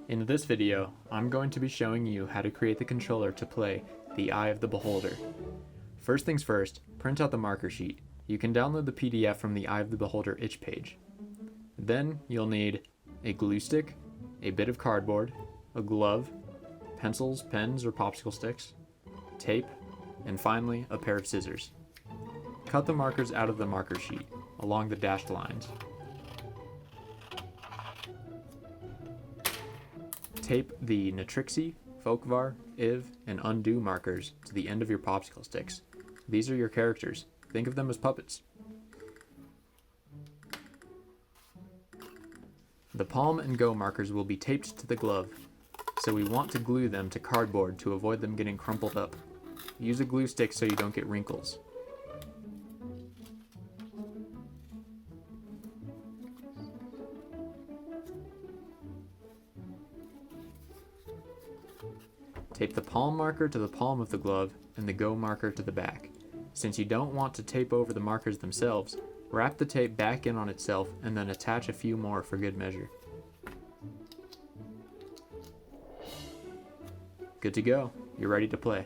In this video, I'm going to be showing you how to create the controller to play The Eye of the Beholder. First things first, print out the marker sheet. You can download the PDF from the Eye of the Beholder itch page. Then you'll need a glue stick, a bit of cardboard, a glove, pencils, pens, or popsicle sticks, tape, and finally a pair of scissors. Cut the markers out of the marker sheet along the dashed lines. Tape the Natrixie, Folkvar, IV, and Undo markers to the end of your popsicle sticks. These are your characters. Think of them as puppets. The Palm and Go markers will be taped to the glove, so we want to glue them to cardboard to avoid them getting crumpled up. Use a glue stick so you don't get wrinkles. Tape the palm marker to the palm of the glove and the Go marker to the back. Since you don't want to tape over the markers themselves, wrap the tape back in on itself and then attach a few more for good measure. Good to go. You're ready to play.